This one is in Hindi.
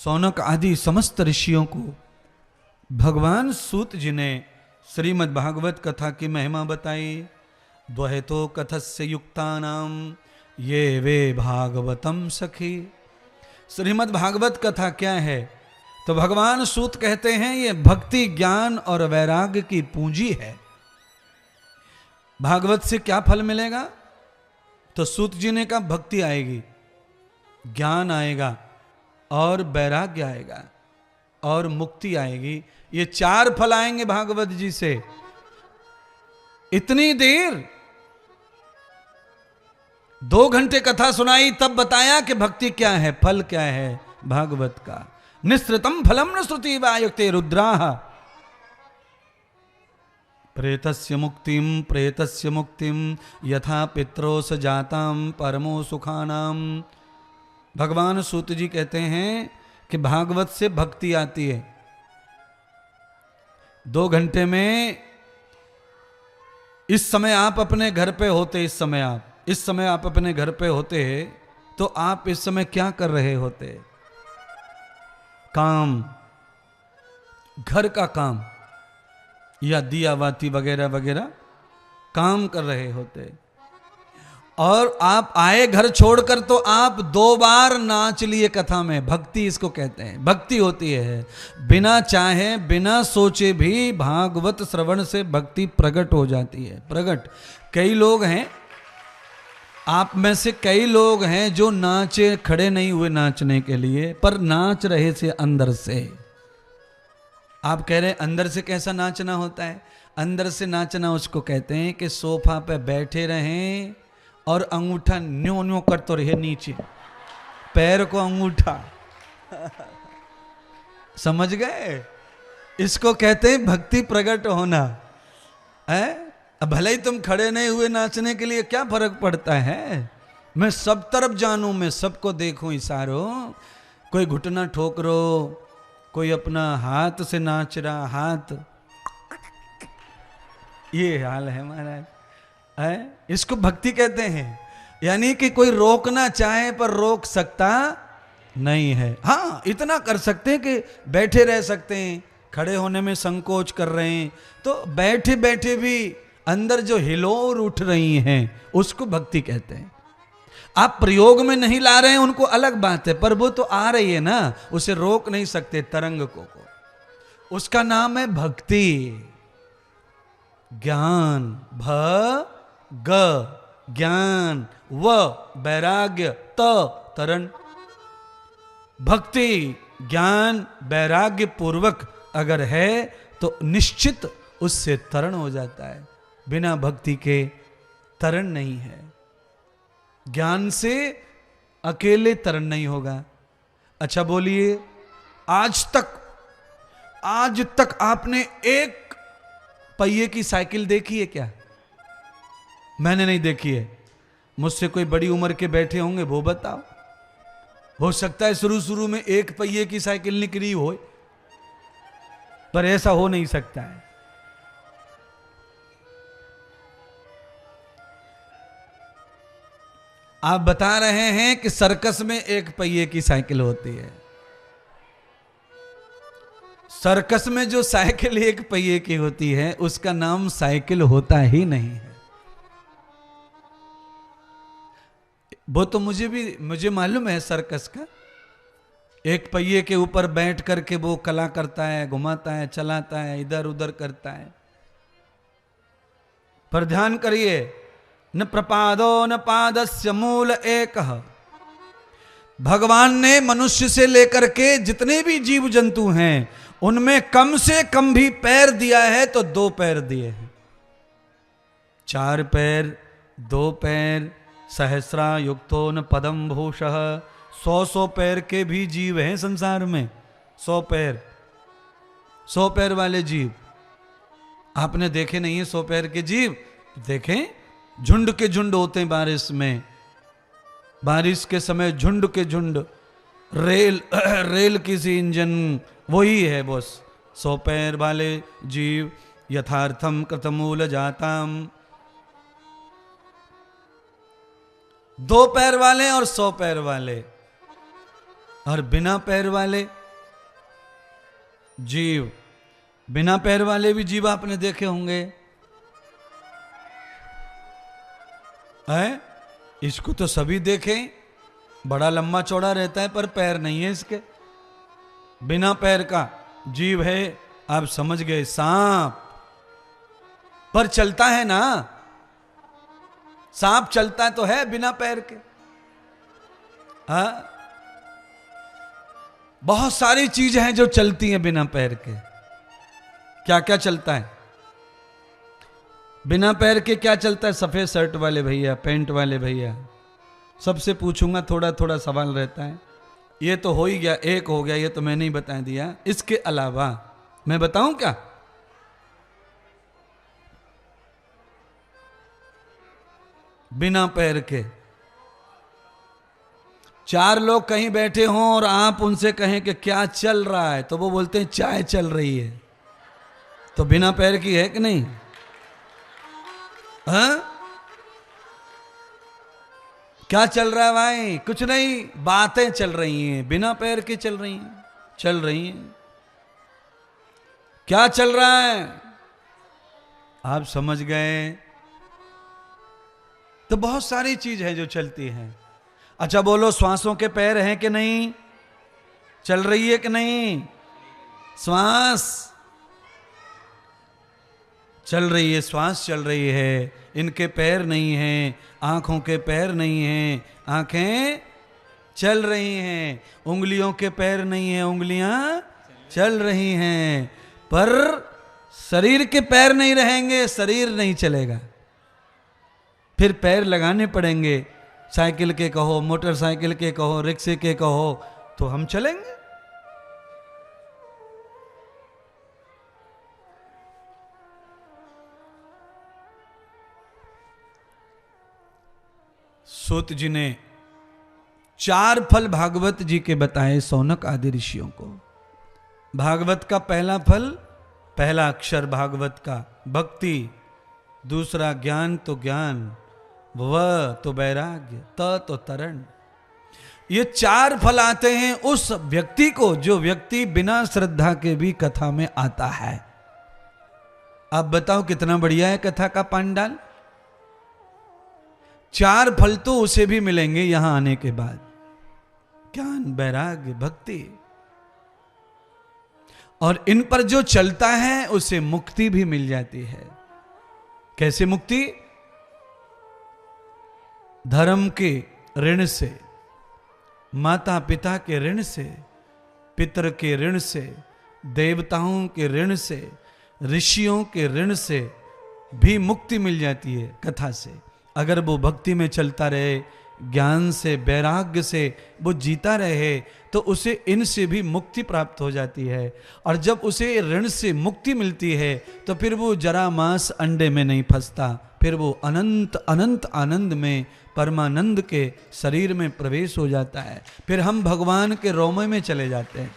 सौनक आदि समस्त ऋषियों को भगवान सूत जी ने श्रीमद् भागवत कथा की महिमा बताई। द्वैतो कथस्य युक्तानाम ये वे भागवतम सखी। श्रीमद् भागवत कथा क्या है? तो भगवान सूत कहते हैं ये भक्ति, ज्ञान और वैराग्य की पूंजी है। भागवत से क्या फल मिलेगा? तो सूत जी ने कहा भक्ति आएगी, ज्ञान आएगा और वैराग्य आएगा और मुक्ति आएगी। ये चार फल आएंगे भागवत जी से। इतनी देर 2 घंटे कथा सुनाई, तब बताया कि भक्ति क्या है, फल क्या है भागवत का। निःसृतम फलम न श्रुति वायुक्ते रुद्राः प्रेतस्य मुक्तिम यथा पित्रो स जाताम परमो सुखानाम। भगवान सूत जी कहते हैं कि भागवत से भक्ति आती है। 2 घंटे में इस समय आप अपने घर पे होते, इस समय आप अपने घर पे होते तो आप इस समय क्या कर रहे होते? काम, घर का काम या दिया बाती वगैरह वगैरह काम कर रहे होते। और आप आए घर छोड़कर तो आप 2 बार नाच लिए कथा में। भक्ति इसको कहते हैं। भक्ति होती है बिना चाहे, बिना सोचे भी भागवत श्रवण से भक्ति प्रकट हो जाती है। प्रकट। कई लोग हैं, आप में से कई लोग हैं जो नाचे, खड़े नहीं हुए नाचने के लिए, पर नाच रहे थे अंदर से। आप कह रहे हैं अंदर से कैसा नाचना होता है? अंदर से नाचना उसको कहते हैं कि सोफा पे बैठे रहें और अंगूठा न्यो न्यो करते रहे नीचे, पैर को अंगूठा समझ गए? इसको कहते हैं भक्ति प्रकट होना है। अब भले ही तुम खड़े नहीं हुए नाचने के लिए, क्या फर्क पड़ता है? मैं सब तरफ जानूं, मैं सबको देखूं इशारों। कोई घुटना ठोक रो, कोई अपना हाथ से नाच रहा, हाथ, ये हाल है महाराज है। इसको भक्ति कहते हैं। यानी कि कोई रोकना चाहे पर रोक सकता नहीं है। हाँ, इतना कर सकते हैं कि बैठे रह सकते हैं, खड़े होने में संकोच कर रहे हैं तो बैठे बैठे भी अंदर जो हिलोर उठ रही हैं उसको भक्ति कहते हैं। आप प्रयोग में नहीं ला रहे हैं उनको, अलग बात है, पर वो तो आ रही है ना, उसे रोक नहीं सकते तरंग को। उसका नाम है भक्ति। ज्ञान, ग ज्ञान, व वैराग्य, तरण। भक्ति ज्ञान वैराग्य पूर्वक अगर है तो निश्चित उससे तरण हो जाता है। बिना भक्ति के तरण नहीं है। ज्ञान से अकेले तरण नहीं होगा। अच्छा बोलिए, आज तक आपने एक पहिए की साइकिल देखी है क्या? मैंने नहीं देखी है। मुझसे कोई बड़ी उम्र के बैठे होंगे, वो बताओ। हो सकता है शुरू में एक पहिए की साइकिल निकली हो, पर ऐसा हो नहीं सकता है। आप बता रहे हैं कि सर्कस में एक पहिए की साइकिल होती है। सर्कस में जो साइकिल एक पहिए की होती है उसका नाम साइकिल होता ही नहीं है। वो तो मुझे मालूम है सर्कस का। एक पहिए के ऊपर बैठ करके वो कला करता है, घुमाता है, चलाता है, इधर उधर करता है। पर ध्यान करिए, न प्रपादो न पादस्य मूल एक। भगवान ने मनुष्य से लेकर के जितने भी जीव जंतु हैं उनमें कम से कम भी पैर दिया है तो 2 पैर दिए हैं। 4 पैर, 2 पैर, सहस्रा युक्तो न पदम भूषः। 100 पैर के भी जीव हैं संसार में। 100 पैर वाले जीव आपने देखे नहीं है? 100 पैर के जीव देखें, झुंड के झुंड होते हैं बारिश के समय झुंड के झुंड। रेल किसी इंजन वही है बॉस। 100 पैर वाले जीव यथार्थम कृतमूल जाताम। 2 पैर वाले और 100 पैर वाले और बिना पैर वाले जीव, बिना पैर वाले भी जीव आपने देखे होंगे, है? इसको तो सभी देखे, बड़ा लंबा चौड़ा रहता है पर पैर नहीं है इसके, बिना पैर का जीव है। आप समझ गए, सांप। पर चलता है ना, सांप चलता तो है बिना पैर के। हाँ, बहुत सारी चीज हैं जो चलती हैं बिना पैर के। क्या क्या चलता है बिना पैर के? क्या चलता है? सफेद शर्ट वाले भैया, पैंट वाले भैया, सबसे पूछूंगा, थोड़ा थोड़ा सवाल रहता है। ये तो हो ही गया, एक हो गया, ये तो मैंने ही बता दिया। इसके अलावा मैं बताऊं क्या? बिना पैर के चार लोग कहीं बैठे हों और आप उनसे कहें कि क्या चल रहा है, तो वो बोलते हैं चाय चल रही है। तो बिना पैर की है कि नहीं? हाँ, क्या चल रहा है भाई? कुछ नहीं, बातें चल रही हैं, बिना पैर के चल रही हैं, चल रही हैं। क्या चल रहा है? आप समझ गए। तो बहुत सारी चीज है जो चलती है। अच्छा बोलो, श्वासों के पैर हैं कि नहीं? चल रही है कि नहीं? श्वास चल रही है, श्वास चल रही है। इनके पैर नहीं हैं, आंखों के पैर नहीं हैं, आंखें चल रही हैं। उंगलियों के पैर नहीं हैं, उंगलियां चल रही हैं। पर शरीर के पैर नहीं रहेंगे, शरीर नहीं चलेगा। फिर पैर लगाने पड़ेंगे, साइकिल के कहो, मोटरसाइकिल के कहो, रिक्शे के कहो, तो हम चलेंगे। सूत जी ने 4 फल भागवत जी के बताए शौनक आदि ऋषियों को। भागवत का पहला फल, पहला अक्षर भागवत का भक्ति, दूसरा ज्ञान तो ज्ञान, व तो वैराग्य, त तो तरण। ये 4 फल आते हैं उस व्यक्ति को जो व्यक्ति बिना श्रद्धा के भी कथा में आता है। आप बताओ कितना बढ़िया है कथा का पांडाल। 4 फल तो उसे भी मिलेंगे यहां आने के बाद, ज्ञान, वैराग्य, भक्ति। और इन पर जो चलता है उसे मुक्ति भी मिल जाती है। कैसे मुक्ति? धर्म के ऋण से, माता पिता के ऋण से, पितर के ऋण से, देवताओं के ऋण से, ऋषियों के ऋण से भी मुक्ति मिल जाती है कथा से। अगर वो भक्ति में चलता रहे, ज्ञान से, वैराग्य से वो जीता रहे, तो उसे इनसे भी मुक्ति प्राप्त हो जाती है। और जब उसे ऋण से मुक्ति मिलती है तो फिर वो जरा मांस अंडे में नहीं फंसता, फिर वो अनंत अनंत आनंद में, परमानंद के शरीर में प्रवेश हो जाता है। फिर हम भगवान के रोमे में चले जाते हैं।